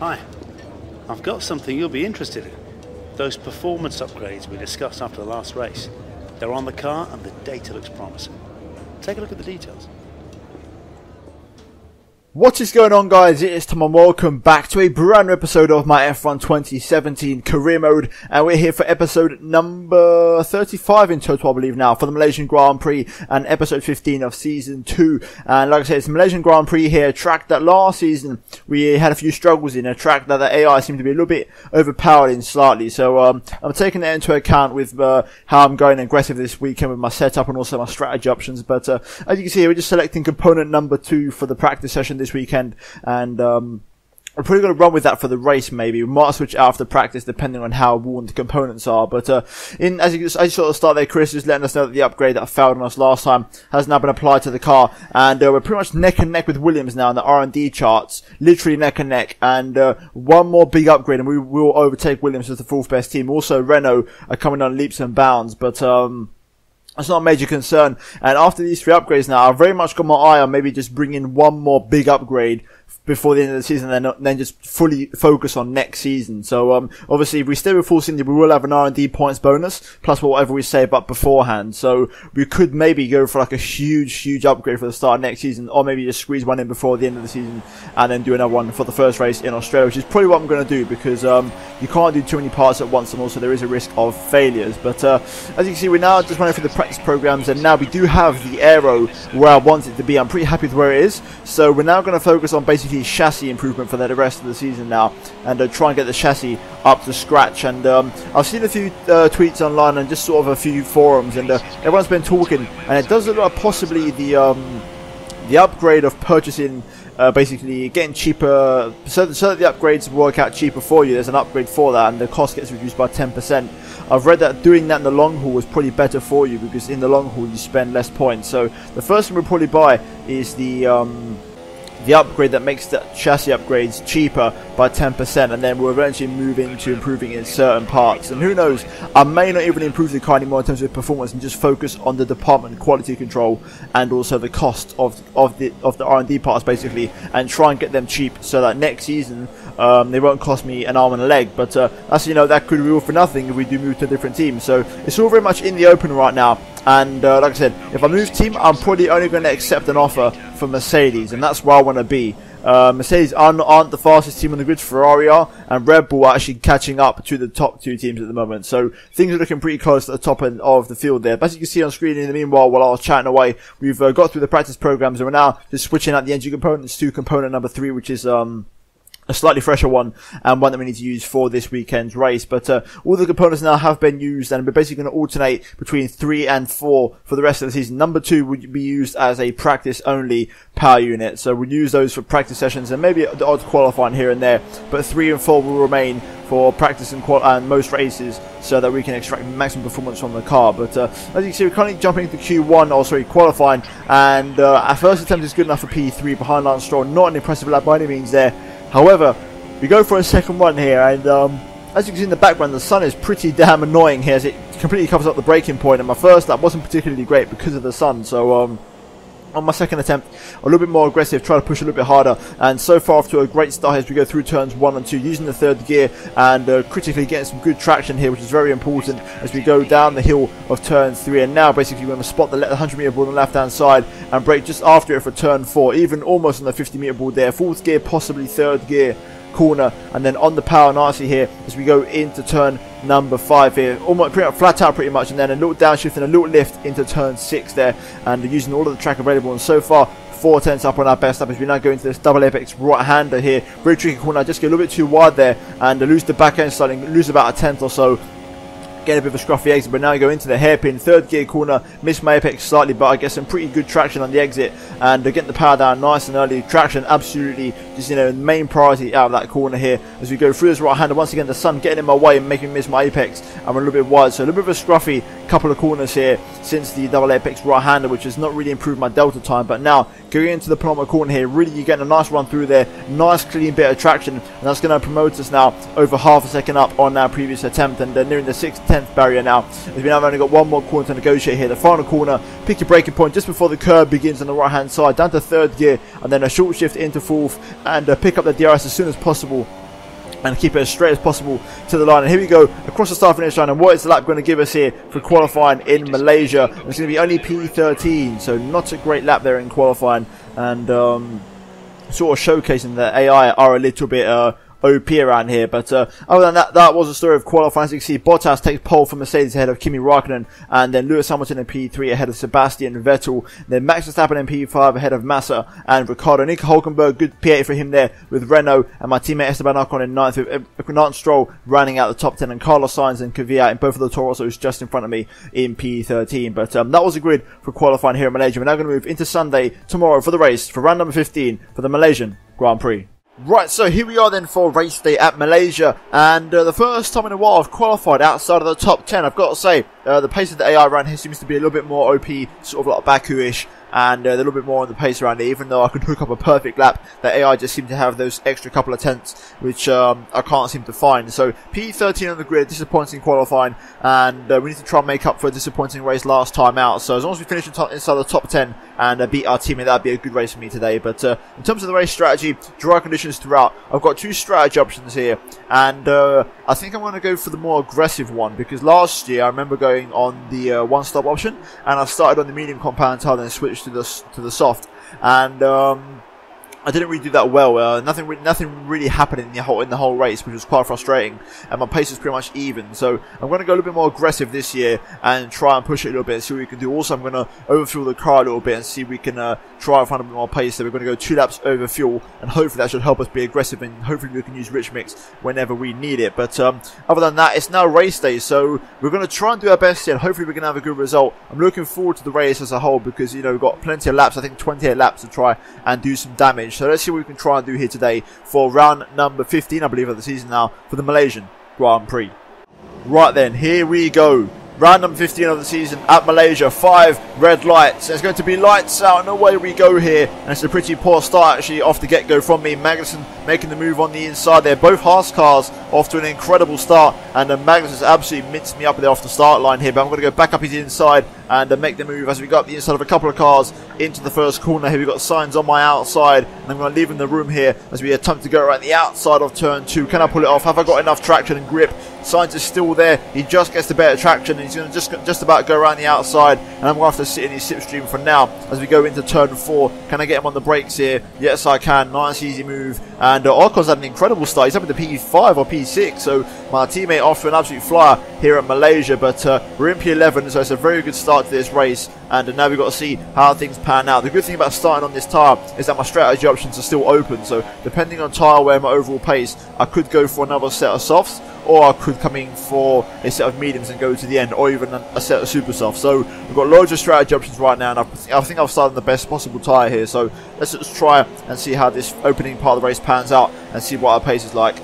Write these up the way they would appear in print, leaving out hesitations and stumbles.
Hi, I've got something you'll be interested in. Those performance upgrades we discussed after the last race. They're on the car and the data looks promising. Take a look at the details. What is going on, guys? It is Tom and welcome back to a brand new episode of my F1 2017 career mode, and we're here for episode number 35 in total, I believe now, for the Malaysian Grand Prix and episode 15 of season 2. And like I said, it's the Malaysian Grand Prix here, a track that last season we had a few struggles in, a track that the AI seemed to be a little bit overpowered in slightly. So I'm taking that into account with how I'm going aggressive this weekend with my setup and also my strategy options. But as you can see here, we're just selecting component number 2 for the practice session this weekend, and I'm probably going to run with that for the race. Maybe we might switch out after practice depending on how worn the components are. But as you sort of start there, Chris is letting us know that the upgrade that failed on us last time has now been applied to the car, and we're pretty much neck and neck with Williams now in the R&D charts, literally neck and neck. And one more big upgrade and we will overtake Williams as the 4th best team. Also Renault are coming on leaps and bounds, but that's not a major concern. And after these 3 upgrades now, I've very much got my eye on maybe just bringing one more big upgrade before the end of the season, and then just fully focus on next season. So obviously if we stay with Force India, we will have an R&D points bonus plus whatever we save up beforehand. So we could maybe go for like a huge upgrade for the start of next season, or maybe just squeeze one in before the end of the season and then do another one for the first race in Australia, which is probably what I'm going to do, because you can't do too many parts at once, and also there is a risk of failures. But as you can see, we're now just running through the practice programs, and now we do have the aero where I want it to be. I'm pretty happy with where it is. So we're now going to focus on basically chassis improvement for the rest of the season now, and try and get the chassis up to scratch. And I've seen a few tweets online and just sort of a few forums, and everyone's been talking, and it does look like possibly the upgrade of purchasing, basically getting cheaper, so that the upgrades work out cheaper for you. There's an upgrade for that, and the cost gets reduced by 10%. I've read that doing that in the long haul is probably better for you, because in the long haul you spend less points. So the first thing we'll probably buy is the upgrade that makes the chassis upgrades cheaper by 10%, and then we'll eventually move into improving in certain parts. And who knows, I may not even improve the car anymore in terms of performance and just focus on the department quality control and also the cost of the R&D parts basically, and try and get them cheap so that next season they won't cost me an arm and a leg. But as you know, that could be all for nothing if we do move to a different team. So it's all very much in the open right now. And like I said, if I move team, I'm probably only going to accept an offer for Mercedes, and that's where I want to be. Mercedes aren't the fastest team on the grid. Ferrari are, and Red Bull are actually catching up to the top 2 teams at the moment. So things are looking pretty close at the top end of the field there. But as you can see on screen, in the meanwhile, while I was chatting away, we've got through the practice programs, and we're now just switching out the engine components to component number 3, which is a slightly fresher one, and one that we need to use for this weekend's race. But all the components now have been used, and we're basically going to alternate between 3 and 4 for the rest of the season. Number 2 would be used as a practice only power unit, so we'll use those for practice sessions and maybe the odd qualifying here and there. But 3 and 4 will remain for practice and most races, so that we can extract maximum performance from the car. But as you can see, we're currently jumping into qualifying, and our first attempt is good enough for P3 behind Lance Stroll. Not an impressive lap by any means there. However, we go for a second one here, and as you can see in the background, the sun is pretty damn annoying here as it completely covers up the braking point, and my first lap wasn't particularly great because of the sun. So on my second attempt, a little bit more aggressive, try to push a little bit harder, and so far off to a great start as we go through turns 1 and 2, using the 3rd gear and critically getting some good traction here, which is very important as we go down the hill of turn 3. And now basically we're going to spot the 100-meter board on the left hand side and brake just after it for turn 4, even almost on the 50-meter board there. 4th gear, possibly 3rd gear corner, and then on the power nicely here as we go into turn number 5 here, almost pretty much flat out pretty much, and then a little downshift and a little lift into turn 6 there, and using all of the track available. And so far 4 tenths up on our best up as we now go into this double apex right-hander here. Very tricky corner, just get a little bit too wide there and lose the back end, starting lose about a tenth or so. Getting a bit of a scruffy exit, but now we go into the hairpin 3rd gear corner, miss my apex slightly, but I get some pretty good traction on the exit, and getting the power down nice and early. Traction absolutely just, you know, main priority out of that corner here as we go through this right hander. Once again, the sun getting in my way and making me miss my apex, and we're a little bit wide, so a little bit of a scruffy couple of corners here since the double apex right hander, which has not really improved my delta time. But now going into the penultimate corner here, really you're getting a nice run through there, nice clean bit of traction, and that's going to promote us now over half a second up on our previous attempt, and nearing the 6/10th barrier now, as we now have only got one more corner to negotiate here. The final corner, pick your braking point just before the curb begins on the right hand side, down to 3rd gear, and then a short shift into 4th, and pick up the DRS as soon as possible and keep it as straight as possible to the line. And here we go, across the start finish line. And what is the lap going to give us here for qualifying in Malaysia? It's going to be only P13, so not a great lap there in qualifying. And sort of showcasing that AI are a little bit OP around here. But other than that, that was the story of qualifying. As you can see, Bottas takes pole for Mercedes ahead of Kimi Raikkonen, and then Lewis Hamilton in P3 ahead of Sebastian Vettel. Then Max Verstappen in P5 ahead of Massa and Ricciardo. Nico Hülkenberg, good P8 for him there with Renault, and my teammate Esteban Ocon in 9th, with Lance Stroll rounding out the top 10, and Carlos Sainz and Kvyat in both of the Toro Rossos just in front of me in P13. But that was the grid for qualifying here in Malaysia. We're now going to move into Sunday, tomorrow, for the race, for round number 15 for the Malaysian Grand Prix. Right, so here we are then for race day at Malaysia, and the first time in a while I've qualified outside of the top 10. I've got to say, the pace of the AI around here seems to be a little bit more OP, sort of like Baku-ish, and a little bit more on the pace around here. Even though I could hook up a perfect lap, the AI just seem to have those extra couple of tenths, which I can't seem to find. So P13 on the grid, disappointing qualifying, and we need to try and make up for a disappointing race last time out. So as long as we finish inside the top 10 and beat our teammate, that'd be a good race for me today. But in terms of the race strategy, dry conditions throughout, I've got two strategy options here, and I think I'm going to go for the more aggressive one, because last year I remember going on the one-stop option, and I started on the medium compound tire, then switched to the soft, and I didn't really do that well. Nothing really happened in the whole race, which was quite frustrating, and my pace was pretty much even. So I'm going to go a little bit more aggressive this year and try and push it a little bit and see what we can do. Also, I'm going to overfuel the car a little bit and see if we can try and find a bit more pace. So we're going to go 2 laps over fuel, and hopefully that should help us be aggressive, and hopefully we can use rich mix whenever we need it. But other than that, it's now race day, so we're going to try and do our best here, and hopefully we can have a good result. I'm looking forward to the race as a whole, because we've got plenty of laps. I think 28 laps to try and do some damage. So let's see what we can try and do here today for round number 15, I believe, of the season now, for the Malaysian Grand Prix. Right then, here we go. Round number 15 of the season at Malaysia. 5 red lights. There's going to be lights out, and away we go here. And it's a pretty poor start actually off the get-go from me. Magnussen making the move on the inside there. Both Haas cars off to an incredible start, and Magnussen's absolutely minced me up there off the start line here. But I'm going to go back up his inside and make the move as we go up the inside of a couple of cars into the first corner. Here we've got Sainz on my outside, and I'm going to leave him the room here as we attempt to go around the outside of turn 2. Can I pull it off? Have I got enough traction and grip? Sainz is still there. He just gets the better traction, and he's going to just about go around the outside, and I'm going to have to sit in his slipstream for now as we go into turn 4. Can I get him on the brakes here? Yes, I can. Nice easy move, and Ocon's had an incredible start. He's up in the P5 or P6, so my teammate off to an absolute flyer here at Malaysia. But we're in P11, so it's a very good start to this race, and now we've got to see how things pan out. The good thing about starting on this tyre is that my strategy options are still open, so depending on tyre wear and my overall pace, I could go for another set of softs, or I could come in for a set of mediums and go to the end, or even a set of super soft. So we've got loads of strategy options right now, and I think I've started on the best possible tyre here. So let's just try and see how this opening part of the race pans out and see what our pace is like.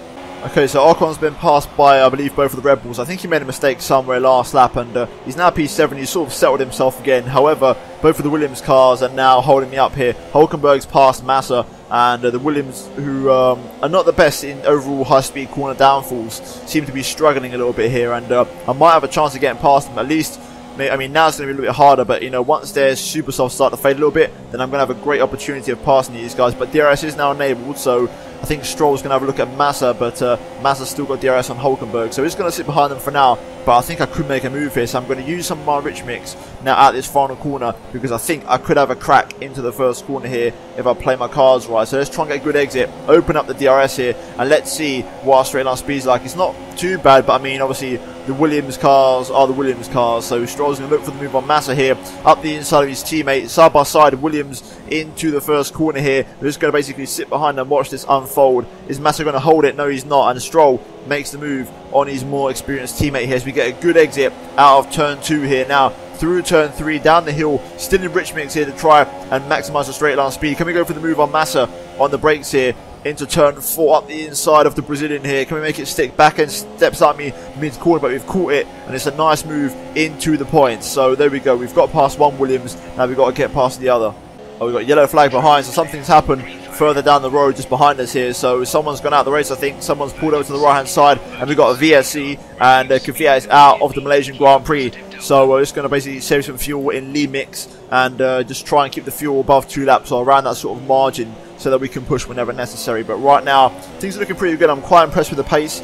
Okay, so Ocon's been passed by, I believe, both of the Red Bulls. I think he made a mistake somewhere last lap, and he's now P7. He's sort of settled himself again. However, both of the Williams cars are now holding me up here. Hülkenberg's passed Massa, and the Williams, who are not the best in overall high-speed corner downfalls, seem to be struggling a little bit here, and I might have a chance of getting past them at least. I mean, now it's going to be a little bit harder, but once their super softs start to fade a little bit, then I'm going to have a great opportunity of passing these guys. But DRS is now enabled, so I think Stroll's going to have a look at Massa, but Massa's still got DRS on Hülkenberg, so he's going to sit behind them for now. But I think I could make a move here, so I'm going to use some of my rich mix now at this final corner, because I think I could have a crack into the first corner here if I play my cards right. So let's try and get a good exit, open up the DRS here, and let's see what our straight line speed's like. It's not too bad, but I mean, obviously the Williams cars are the Williams cars, so Stroll's going to look for the move on Massa here, up the inside of his teammate, side by side, Williams into the first corner here. We're just going to basically sit behind and watch this unfold. Is Massa going to hold it? No, he's not, and Stroll makes the move on his more experienced teammate here as we get a good exit out of turn 2 here. Now through turn 3, down the hill, still in rich mix here to try and maximise the straight line speed. Can we go for the move on Massa on the brakes here into turn 4 up the inside of the Brazilian here? Can we make it stick? Back and steps at me mid-corner, but we've caught it, and it's a nice move into the points. So there we go, we've got past one Williams, now we've got to get past the other. Oh, we've got a yellow flag behind, so something's happened further down the road just behind us here. So someone's gone out of the race, I think. Someone's pulled over to the right hand side, and we've got a VSC, and Kvyat is out of the Malaysian Grand Prix. So we're just going to basically save some fuel in Lee mix and just try and keep the fuel above 2 laps, or around that sort of margin. so that we can push whenever necessary. But right now, things are looking pretty good. I'm quite impressed with the pace.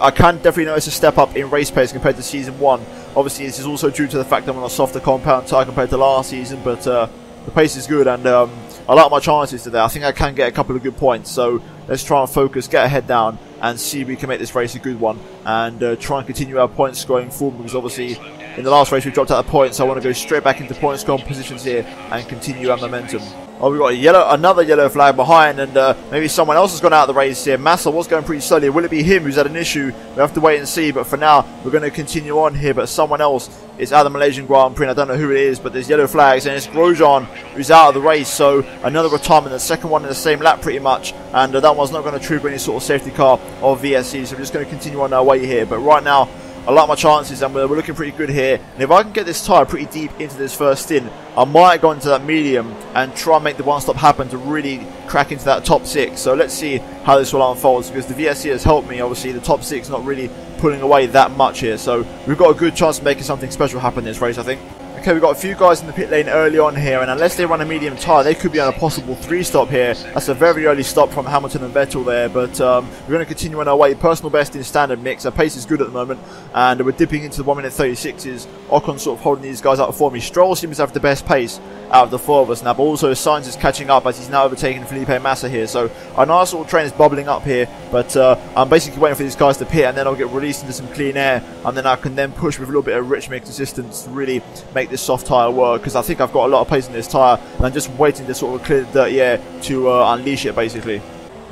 I can definitely notice a step up in race pace compared to Season 1. Obviously, this is also due to the fact that I'm on a softer compound tyre compared to last season, but the pace is good, and I like my chances today. I think I can get a couple of good points, so let's try and focus, get our head down, and see if we can make this race a good one, and try and continue our points scoring form, because obviously in the last race we dropped out of points, so I want to go straight back into point scoring positions here and continue our momentum. Oh, we've got another yellow flag behind, and maybe someone else has gone out of the race here. Massa was going pretty slowly. Will it be him who's had an issue? We have to wait and see, but for now, we're going to continue on here. But someone else is out of the Malaysian Grand Prix, and I don't know who it is, but there's yellow flags, and it's Grosjean who's out of the race, so another retirement, the second one in the same lap pretty much, and that one's not going to trigger any sort of safety car or VSC, so we're just going to continue on our way here. But right now, I like my chances, and we're looking pretty good here. And if I can get this tyre pretty deep into this first stint, I might go into that medium and try and make the one stop happen to really crack into that top 6. So let's see how this will unfold, because the VSC has helped me. Obviously, the top 6 not really pulling away that much here. So we've got a good chance of making something special happen in this race, I think. Okay, we've got a few guys in the pit lane early on here, and unless they run a medium tyre, they could be on a possible 3-stop here. That's a very early stop from Hamilton and Vettel there, but we're going to continue on our way. Personal best in standard mix. Our pace is good at the moment, and we're dipping into the 1 minute 36s. Ocon sort of holding these guys up for me. Stroll seems to have the best pace out of the 4 of us now, but also Sainz is catching up as he's now overtaking Felipe Massa here. So our nice little train is bubbling up here, but I'm basically waiting for these guys to pit, and then I'll get released into some clean air, and then I can then push with a little bit of rich mix assistance to really make this soft tyre work, because I think I've got a lot of pace in this tyre, and I'm just waiting to sort of clear the dirty air to unleash it basically.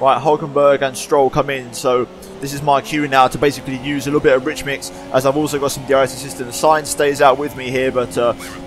Right, Hulkenberg and Stroll come in, so this is my cue now to basically use a little bit of rich mix, as I've also got some DRS assistance. Sainz stays out with me here, but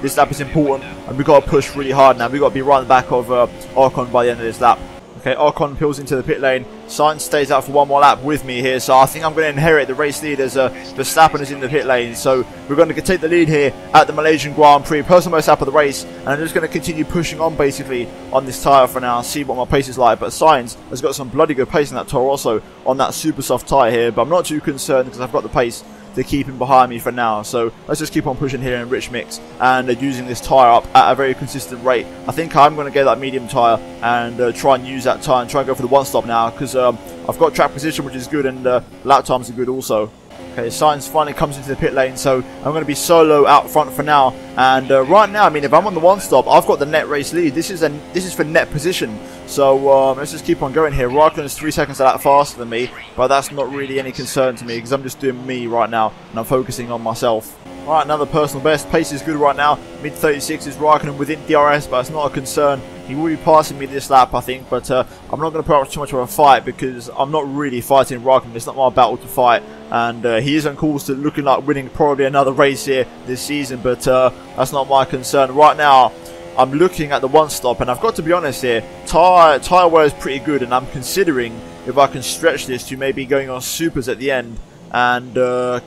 this lap is important, and we've got to push really hard now. We've got to be right in the back of Ocon by the end of this lap. Okay, Ocon peels into the pit lane. Sainz stays out for one more lap with me here, so I think I'm going to inherit the race lead as Verstappen is in the pit lane. So we're going to take the lead here at the Malaysian Grand Prix. Personal best lap of the race, and I'm just going to continue pushing on basically on this tyre for now and see what my pace is like. But Sainz has got some bloody good pace in that Toro Rosso on that super soft tyre here, but I'm not too concerned because I've got the pace to keep him behind me for now. So let's just keep on pushing here in rich mix and using this tyre up at a very consistent rate. I think I'm going to get that medium tyre and try and use that tyre and try and go for the one stop now, because I've got track position, which is good, and lap times are good also. Okay, Sainz finally comes into the pit lane, so I'm going to be solo out front for now. And right now, I mean, if I'm on the one stop, I've got the net race lead. This is for net position. So let's just keep on going here. Raikkonen is 3 seconds a lap faster than me, but that's not really any concern to me because I'm just doing me right now and I'm focusing on myself. Alright, another personal best. Pace is good right now. Mid 36 is Raikkonen within DRS, but it's not a concern. He will be passing me this lap, I think, but I'm not going to put up too much of a fight because I'm not really fighting Raikkonen. It's not my battle to fight, and he is on course to looking like winning probably another race here this season, but that's not my concern. Right now, I'm looking at the one stop, and I've got to be honest here, tyre wear is pretty good, and I'm considering if I can stretch this to maybe going on supers at the end and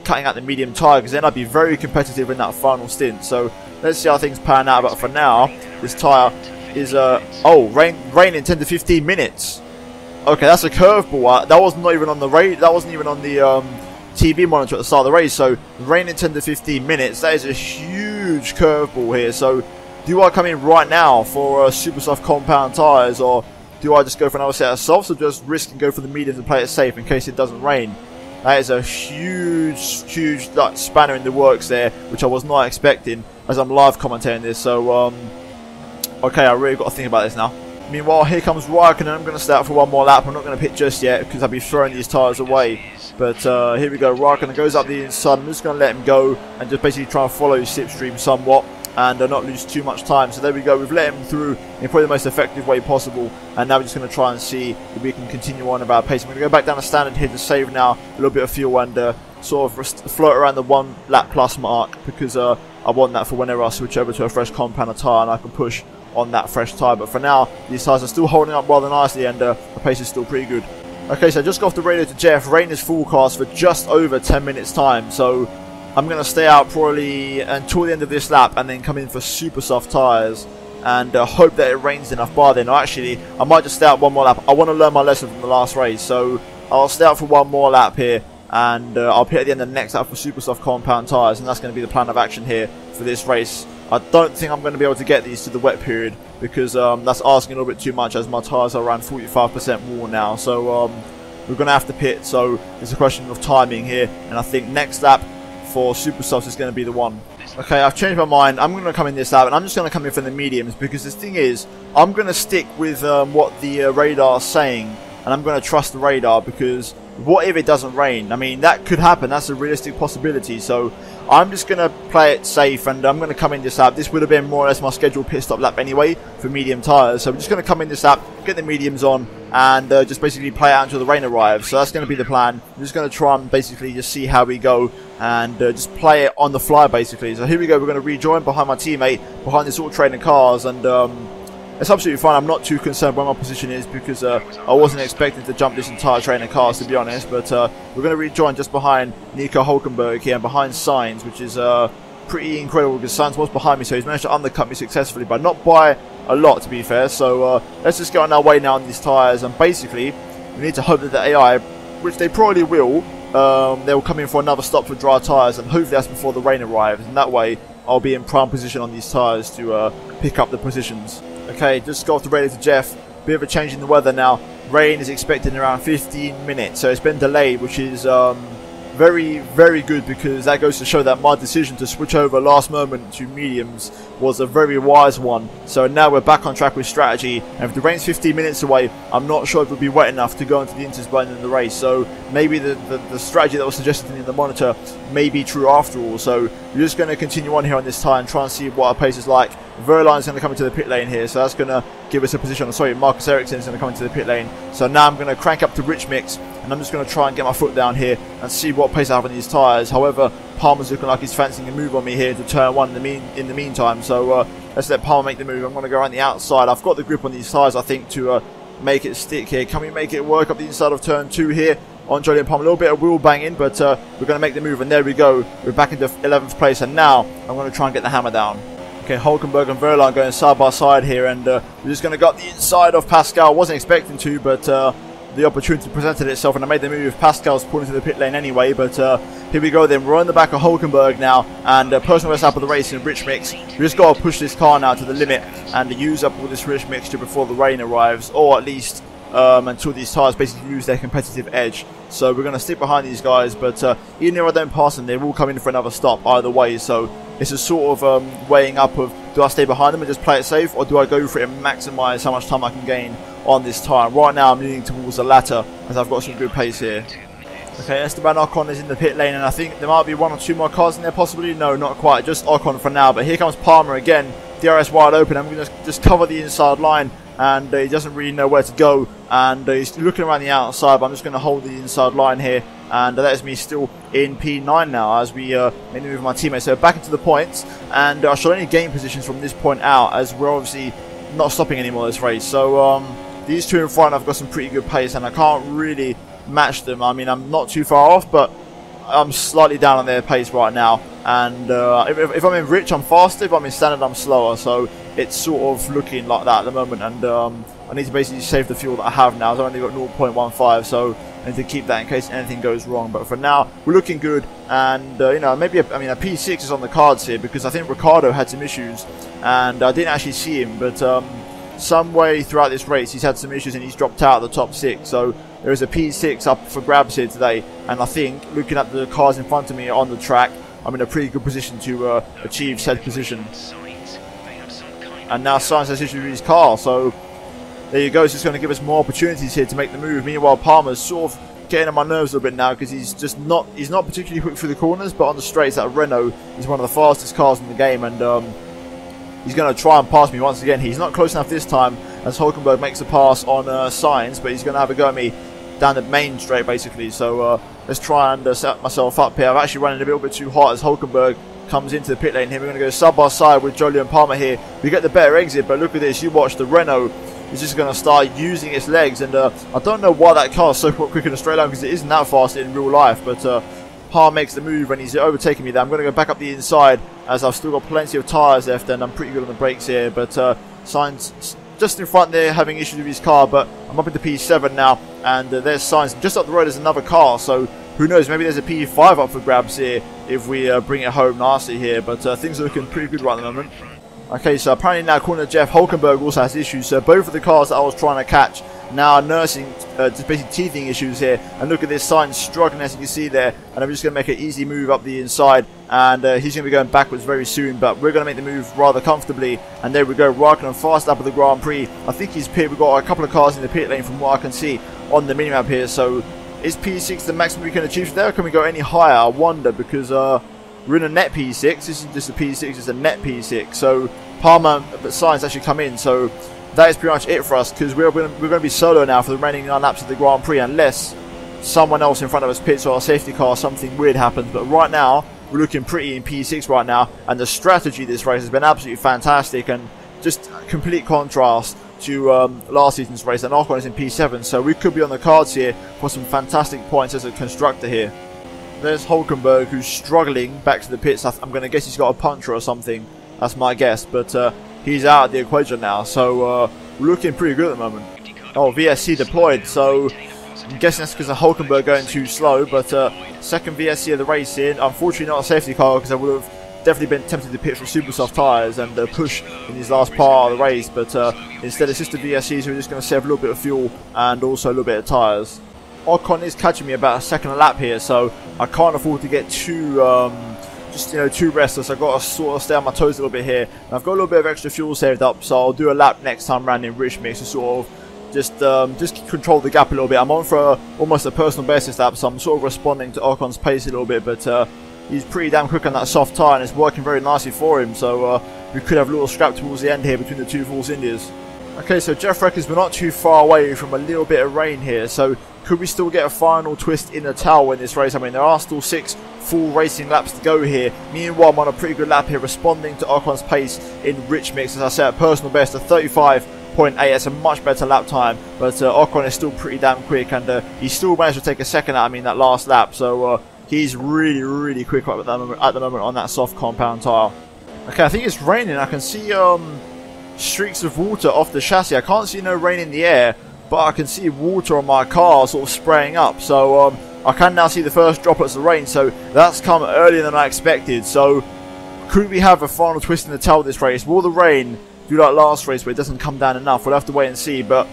cutting out the medium tyre, because then I'd be very competitive in that final stint. So let's see how things pan out, but for now, this tyre is rain in 10 to 15 minutes. Okay, that's a curveball. That was not even on the that wasn't even on the TV monitor at the start of the race. So rain in 10 to 15 minutes. That is a huge curveball here. So do I come in right now for super soft compound tyres, or do I just go for another set of softs, or just risk and go for the mediums and play it safe in case it doesn't rain? That is a huge spanner in the works there, which I was not expecting as I'm live commentating this. So okay, I really got to think about this now. Meanwhile, here comes Raikkonen. I'm going to stay out for one more lap. I'm not going to pit just yet because I'll be throwing these tyres away. But here we go. Raikkonen goes up the inside. I'm just going to let him go and just basically try and follow his slipstream somewhat and not lose too much time. So there we go. We've let him through in probably the most effective way possible. And now we're just going to try and see if we can continue on about pace. I'm going to go back down the standard here to save now a little bit of fuel and sort of float around the 1 lap plus mark, because I want that for whenever I switch over to a fresh compound tyre and I can push on that fresh tyre. But for now, these tyres are still holding up rather nicely, and the pace is still pretty good. Okay, so I just got off the radio to Jeff. Rain is forecast for just over 10 minutes time, so I'm going to stay out probably until the end of this lap and then come in for super soft tyres and hope that it rains enough by then. Or actually, I might just stay out one more lap. I want to learn my lesson from the last race, so I'll stay out for one more lap here, and I'll pit at the end of the next lap for super soft compound tyres, and that's going to be the plan of action here for this race. I don't think I'm going to be able to get these to the wet period, because that's asking a little bit too much, as my tyres are around 45% more now. So we're going to have to pit, so it's a question of timing here, and I think next lap for super softs is going to be the one. Okay, I've changed my mind. I'm going to come in this lap, and I'm just going to come in for the mediums, because the thing is, I'm going to stick with what the radar is saying, and I'm going to trust the radar, because what if it doesn't rain? I mean, that could happen. That's a realistic possibility. So I'm just going to play it safe, and I'm going to come in this lap. This would have been more or less my scheduled pit stop lap anyway for medium tyres. So I'm just going to come in this lap, get the mediums on, and just basically play out until the rain arrives. So that's going to be the plan. I'm just going to try and basically just see how we go, and just play it on the fly basically. So here we go. We're going to rejoin behind my teammate, behind this auto training cars, and it's absolutely fine. I'm not too concerned where my position is, because I wasn't expecting to jump this entire train of cars, to be honest. But we're going to rejoin just behind Nico Hulkenberg here, and behind Sainz, which is pretty incredible, because Sainz was behind me, so he's managed to undercut me successfully, but not by a lot, to be fair. So let's just get on our way now on these tyres, and basically we need to hope that the AI, which they probably will, they'll come in for another stop for dry tyres, and hopefully that's before the rain arrives, and that way I'll be in prime position on these tyres to pick up the positions. Okay, just got off the radio to Jeff. Bit of a change in the weather now. Rain is expected in around 15 minutes, so it's been delayed, which is very, very good, because that goes to show that my decision to switch over last moment to mediums was a very wise one. So now we're back on track with strategy, and if the rain's 15 minutes away, I'm not sure if it'll be wet enough to go into the inters by the end of the race. So maybe the strategy that was suggested in the monitor may be true after all. So we're just going to continue on here on this tyre and try and see what our pace is like. Verline's going to come into the pit lane here, so that's going to give us a position. Sorry, Marcus Ericsson is going to come into the pit lane. So now I'm going to crank up to rich mix, and I'm just going to try and get my foot down here and see what pace I have on these tyres. However, Palmer's looking like he's fancying a move on me here to turn one in the meantime. So let's let Palmer make the move. I'm going to go around the outside. I've got the grip on these tyres, I think, to make it stick here. Can we make it work up the inside of turn 2 here on Jolyon Palmer? A little bit of wheel banging, but we're going to make the move, and there we go. We're back into 11th place, and now I'm going to try and get the hammer down. Okay, Hulkenberg and Verline going side by side here, and we're just going to go up the inside of Pascal. Wasn't expecting to, but the opportunity presented itself, and I made the move. Pascal's pulled into the pit lane anyway, but here we go then. We're on the back of Hulkenberg now, and personal best lap of the race in rich mix. We just got to push this car now to the limit and use up all this rich mixture before the rain arrives, or at least until these tyres basically lose their competitive edge. So we're going to stick behind these guys, but even if I don't pass them, they will come in for another stop either way. So it's a sort of weighing up of, do I stay behind them and just play it safe, or do I go for it and maximise how much time I can gain on this tyre? Right now I'm leaning towards the latter, as I've got some good pace here. Okay, Esteban Ocon is in the pit lane, and I think there might be 1 or 2 more cars in there possibly. No, not quite, just Ocon for now. But here comes Palmer again, DRS wide open. I'm going to just cover the inside line, and he doesn't really know where to go, and he's looking around the outside, but I'm just going to hold the inside line here, and that is me still in P9 now as we make the move with my teammates. So back into the points, and I should only gain positions from this point out, as we're obviously not stopping anymore this race. So these two in front have got some pretty good pace, and I can't really match them. I mean, I'm not too far off, but I'm slightly down on their pace right now, and if I'm in rich, I'm faster. If I'm in standard, I'm slower. So it's sort of looking like that at the moment, and I need to basically save the fuel that I have now. I've only got 0.15, so I need to keep that in case anything goes wrong. But for now, we're looking good, and you know, maybe a P6 is on the cards here, because I think Ricciardo had some issues, and I didn't actually see him, but some way throughout this race he's had some issues and he's dropped out of the top 6. So there is a P6 up for grabs here today, and I think looking at the cars in front of me on the track, I'm in a pretty good position to achieve said position. And now Sainz has issues with his car, so there you go. It's just going to give us more opportunities here to make the move. Meanwhile, Palmer's sort of getting on my nerves a little bit now, because he's not particularly quick through the corners, but on the straights that Renault is one of the fastest cars in the game, and he's going to try and pass me once again. He's not close enough this time, as Hulkenberg makes a pass on Sainz, but he's going to have a go at me down the main straight basically. So let's try and set myself up here. I'm actually running a little bit too hot as Hulkenberg comes into the pit lane here. We're going to go side by side with Jolyon Palmer here. We get the better exit, but look at this. You watch, the Renault is just going to start using its legs, and I don't know why that car is so quick in a straight line, because it isn't that fast in real life. But Palmer makes the move, and he's overtaking me there. I'm going to go back up the inside, as I've still got plenty of tyres left, and I'm pretty good on the brakes here. But Sainz just in front there having issues with his car, but I'm up into P7 now, and there's Sainz. Just up the road there's another car, so who knows, maybe there's a P5 up for grabs here if we bring it home nicely here, but things are looking pretty good right at the moment. Okay, so apparently now according to Jeff, Hulkenberg also has issues, so both of the cars that I was trying to catch now are nursing, just basically teething issues here, and look at this sign struggling as you can see there, and I'm just going to make an easy move up the inside, and he's going to be going backwards very soon, but we're going to make the move rather comfortably, and there we go, Raikkonen fast up at the Grand Prix. I think he's pit, we've got a couple of cars in the pit lane from what I can see on the minimap here, so is P6 the maximum we can achieve there, or can we go any higher? I wonder, because we're in a net P6, this isn't just a P6, it's a net P6, so Palmer but Sainz actually come in, so that is pretty much it for us, because we're going to be solo now for the remaining 9 laps of the Grand Prix, unless someone else in front of us pits or our safety car, something weird happens. But right now, we're looking pretty in P6 right now, and the strategy this race has been absolutely fantastic, and just complete contrast to last season's race, and Ocon is in P7, so we could be on the cards here for some fantastic points as a constructor here. There's Hulkenberg, who's struggling back to the pits. I'm going to guess he's got a puncture or something. That's my guess, but he's out of the equation now, so we're looking pretty good at the moment. Oh, VSC deployed, so I'm guessing that's because of Hulkenberg going too slow, but second VSC of the race in. Unfortunately not a safety car, because I would have definitely been tempted to pit for super soft tyres and push in his last part of the race, but instead it's just the VSC, so we're just going to save a little bit of fuel and also a little bit of tyres. Ocon is catching me about a second a lap here, so I can't afford to get too too restless. I've got to sort of stay on my toes a little bit here, and I've got a little bit of extra fuel saved up, so I'll do a lap next time round in Rich Mix to sort of just control the gap a little bit. I'm on for almost a personal best this lap, so I'm sort of responding to Ocon's pace a little bit, but he's pretty damn quick on that soft tyre, and it's working very nicely for him, so we could have a little scrap towards the end here between the two Force Indias. Okay, so Jeff reckons we're not too far away from a little bit of rain here, so could we still get a final twist in the towel in this race? I mean, there are still 6 full racing laps to go here. Meanwhile, I'm on a pretty good lap here, responding to Ocon's pace in Rich Mix. As I said, personal best of 35.8. That's a much better lap time, but Ocon is still pretty damn quick, and he still managed to take a second out of me in that last lap, so he's really, really quick at the moment on that soft compound tyre. Okay, I think it's raining. I can see streaks of water off the chassis. I can't see no rain in the air, but I can see water on my car sort of spraying up, so I can now see the first droplets of rain, so that's come earlier than I expected. So could we have a final twist in the tail this race? Will the rain do like last race where it doesn't come down enough? We'll have to wait and see, but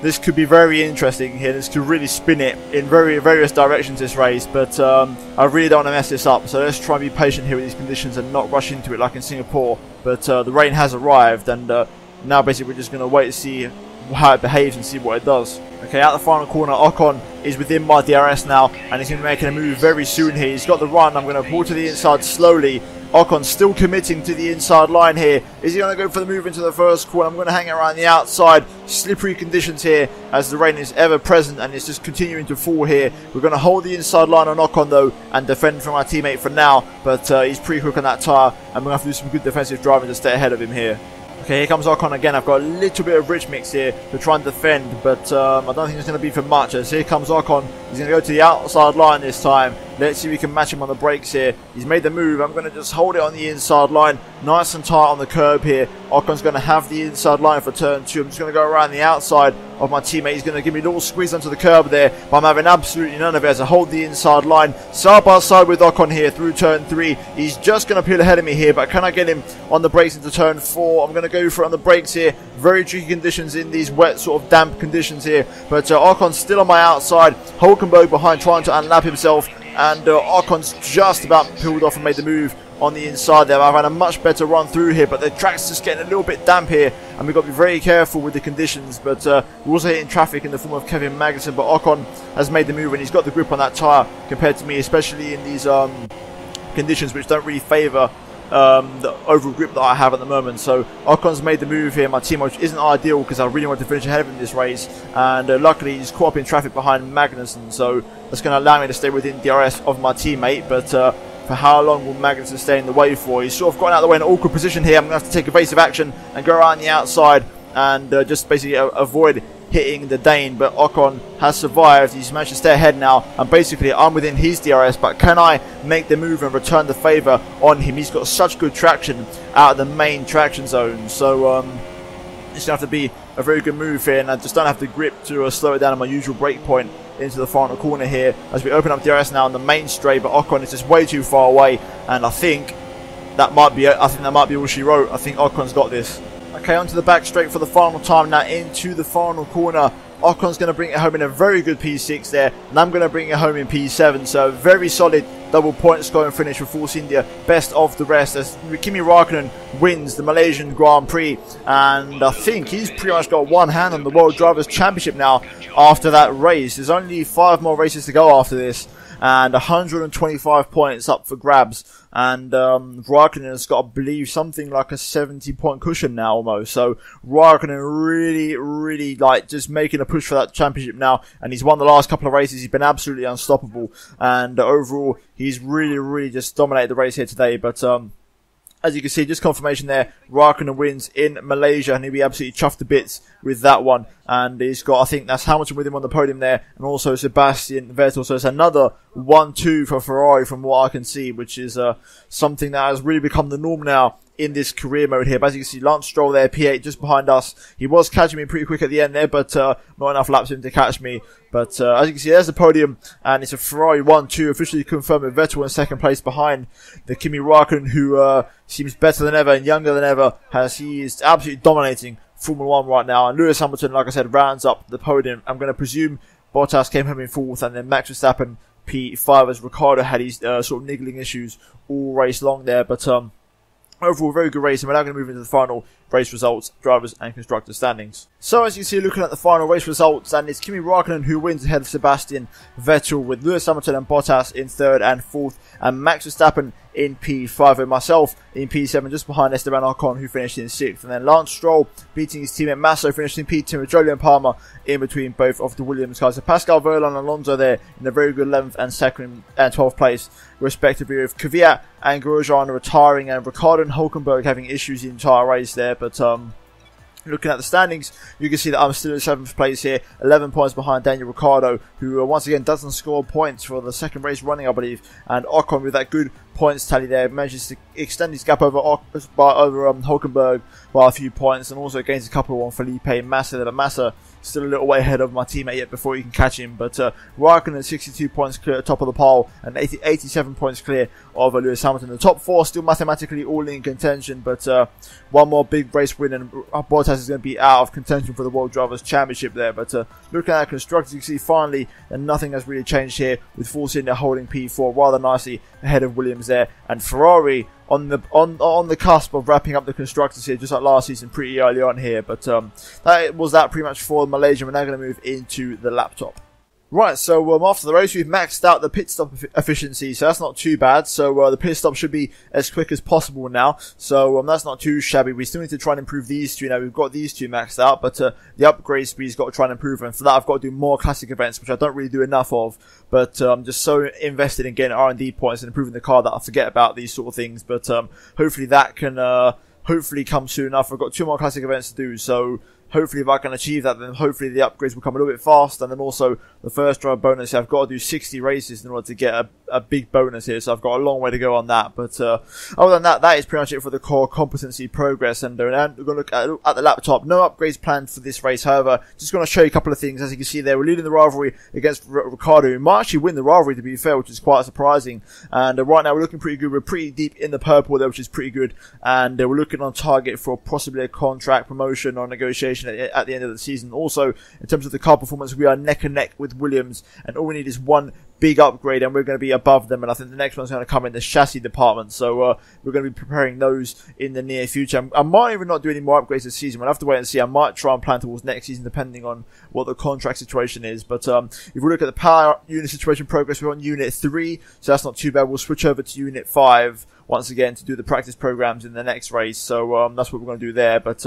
this could be very interesting here. This could really spin it in various directions this race, but I really don't want to mess this up, so let's try and be patient here with these conditions and not rush into it like in Singapore. But the rain has arrived, and now basically we're just going to wait to see how it behaves and see what it does. Okay, out the final corner, Ocon is within my DRS now, and he's going to be making a move very soon here. He's got the run. I'm going to pull to the inside slowly. Ocon still committing to the inside line here. Is he going to go for the move into the first corner? I'm going to hang around the outside. Slippery conditions here as the rain is ever present, and it's just continuing to fall here. We're going to hold the inside line on Ocon though and defend from our teammate for now, but he's pretty quick on that tyre, and we're going to have to do some good defensive driving to stay ahead of him here. Okay, here comes Ocon again. I've got a little bit of Rich Mix here to try and defend, but I don't think it's going to be for much. As here comes Ocon. He's going to go to the outside line this time. Let's see if we can match him on the brakes here. He's made the move. I'm going to just hold it on the inside line. Nice and tight on the curb here. Ocon's going to have the inside line for turn 2. I'm just going to go around the outside of my teammate. He's going to give me a little squeeze onto the curb there, but I'm having absolutely none of it as I hold the inside line. Side by side with Ocon here through turn 3. He's just going to peel ahead of me here, but can I get him on the brakes into turn 4? I'm going to go for it on the brakes here. Very tricky conditions in these wet, sort of damp conditions here, but Ocon's still on my outside. Hulkenberg behind trying to unlap himself, and Ocon's just about peeled off and made the move on the inside there. I've had a much better run through here, but the track's just getting a little bit damp here, and we've got to be very careful with the conditions, but we're also hitting traffic in the form of Kevin Magnussen, but Ocon has made the move, and he's got the grip on that tyre compared to me, especially in these conditions which don't really favour the overall grip that I have at the moment. So Ocon's made the move here, my team, which isn't ideal because I really want to finish ahead of him in this race, and luckily he's caught up in traffic behind Magnussen, so that's going to allow me to stay within DRS of my teammate, but for how long will Magnussen stay in the way for? He's sort of gotten out of the way in an awkward position here. I'm going to have to take evasive action and go around the outside and just basically avoid hitting the Dane, but Ocon has survived. He's managed to stay ahead now, and basically I'm within his DRS, but can I make the move and return the favour on him? He's got such good traction out of the main traction zone, so it's going to have to be a very good move here, and I just don't have the grip to slow it down at my usual break point into the final corner here as we open up DRS now on the main straight, but Ocon is just way too far away, and I think that might be all she wrote. I think Ocon's got this. Okay, onto the back straight for the final time now into the final corner. Ocon's going to bring it home in a very good P6 there, and I'm going to bring it home in P7. So very solid double point scoring finish for Force India, best of the rest, as Kimi Räikkönen wins the Malaysian Grand Prix. And I think he's pretty much got one hand on the World Drivers' Championship now after that race. There's only 5 more races to go after this, and 125 points up for grabs. And Räikkönen has got, I believe, something like a 70-point cushion now almost. So Räikkönen really like just making a push for that championship now. And he's won the last couple of races. He's been absolutely unstoppable. And overall, he's really just dominated the race here today. But as you can see, just confirmation there, Räikkönen wins in Malaysia, and he'll be absolutely chuffed to bits with that one. And he's got, I think that's Hamilton with him on the podium there, and also Sebastian Vettel. So it's another 1-2 for Ferrari from what I can see, which is something that has really become the norm now in this career mode here. But as you can see, Lance Stroll there, P8 just behind us. He was catching me pretty quick at the end there, but not enough laps for him to catch me. But as you can see, there's the podium, and it's a Ferrari 1-2, officially confirmed with Vettel in second place behind the Kimi Räikkönen, who seems better than ever and younger than ever, as he is absolutely dominating Formula 1 right now. And Lewis Hamilton, like I said, rounds up the podium. I'm going to presume Bottas came home in 4th, and then Max Verstappen P5, as Ricciardo had his sort of niggling issues all race long there. But overall, very good race, and we're now going to move into the final race results, drivers and constructors standings. So as you can see, looking at the final race results, and it's Kimi Räikkönen who wins ahead of Sebastian Vettel, with Lewis Hamilton and Bottas in 3rd and 4th, and Max Verstappen in P5, and myself in P7, just behind Esteban Ocon, who finished in 6th. And then Lance Stroll beating his teammate Massa, finished in P10, with Jolyon Palmer in between both of the Williams cars. So Pascal Wehrlein and Alonso there in a very good 11th and 2nd and 12th place, respectively, with Kvyat and Grosjean retiring, and Ricciardo and Hülkenberg having issues the entire race there. But looking at the standings, you can see that I'm still in 7th place here, 11 points behind Daniel Ricciardo, who once again doesn't score points for the 2nd race running, I believe. And Ocon, with that good points tally there, manages to extend his gap over Hülkenberg by a few points, and also gains a couple on Felipe Massa there. But Massa still a little way ahead of my teammate yet before you can catch him. But Räikkönen 62 points clear at the top of the pole, and 87 points clear of Lewis Hamilton. The top 4 still mathematically all in contention, but one more big race win and Bottas is going to be out of contention for the World Drivers' Championship there. But looking at constructors, you can see finally that nothing has really changed here, with Force India holding P4 rather nicely ahead of Williams there, and Ferrari on the cusp of wrapping up the constructors here, just like last season, pretty early on here. But that was pretty much for Malaysia. We're now going to move into the laptop. Right, so after the race, we've maxed out the pit stop efficiency, so that's not too bad. So the pit stop should be as quick as possible now, so that's not too shabby. We still need to try and improve these two. Now we've got these two maxed out, but the upgrade speed's got to try and improve, and for that I've got to do more classic events, which I don't really do enough of. But I'm just so invested in getting R&D points and improving the car that I forget about these sort of things. But hopefully that can hopefully come soon enough. I've got 2 more classic events to do, so hopefully if I can achieve that, then hopefully the upgrades will come a little bit fast. And then also the first drive bonus, I've got to do 60 races in order to get a big bonus here, so I've got a long way to go on that. But other than that, that is pretty much it for the core competency progress. And we're going to look at the laptop. No upgrades planned for this race, however, just going to show you a couple of things. As you can see there, we're leading the rivalry against Ricciardo, who might actually win the rivalry, to be fair, which is quite surprising. And right now we're looking pretty good. We're pretty deep in the purple there, which is pretty good. And we're looking on target for possibly a contract promotion or negotiation at the end of the season. Also, in terms of the car performance, we are neck and neck with Williams, and all we need is one big upgrade and we're going to be above them. And I think the next one's going to come in the chassis department, so we're going to be preparing those in the near future. I might even not do any more upgrades this season. We'll have to wait and see. I might try and plan towards next season, depending on what the contract situation is. But if we look at the power unit situation progress, we're on unit 3, so that's not too bad. We'll switch over to unit 5 once again to do the practice programs in the next race, so that's what we're going to do there. But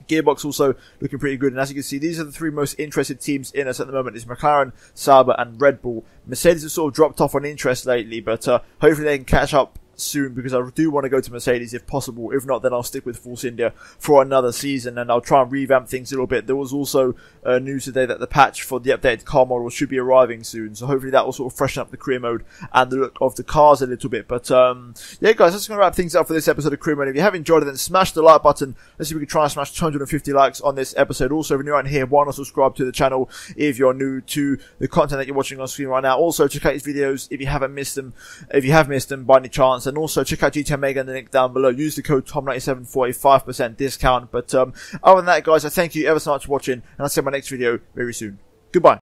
Gearbox also looking pretty good, and as you can see, these are the 3 most interested teams in us at the moment. It's McLaren, Sauber and Red Bull. Mercedes have sort of dropped off on interest lately, but hopefully they can catch up soon, because I do want to go to Mercedes if possible. If not, then I'll stick with Force India for another season, and I'll try and revamp things a little bit. There was also news today that the patch for the updated car model should be arriving soon, so hopefully that will sort of freshen up the career mode and the look of the cars a little bit. But yeah, guys, that's going to wrap things up for this episode of Career Mode. If you have enjoyed it, then smash the like button. Let's see if we can try and smash 250 likes on this episode. Also, if you're new out here, why not subscribe to the channel if you're new to the content that you're watching on screen right now. Also, check out these videos if you haven't missed them, if you have missed them by any chance. And also, check out GT Omega in the link down below. Use the code TOM97 for a 5% discount. But other than that, guys, I thank you ever so much for watching, and I'll see you in my next video very soon. Goodbye.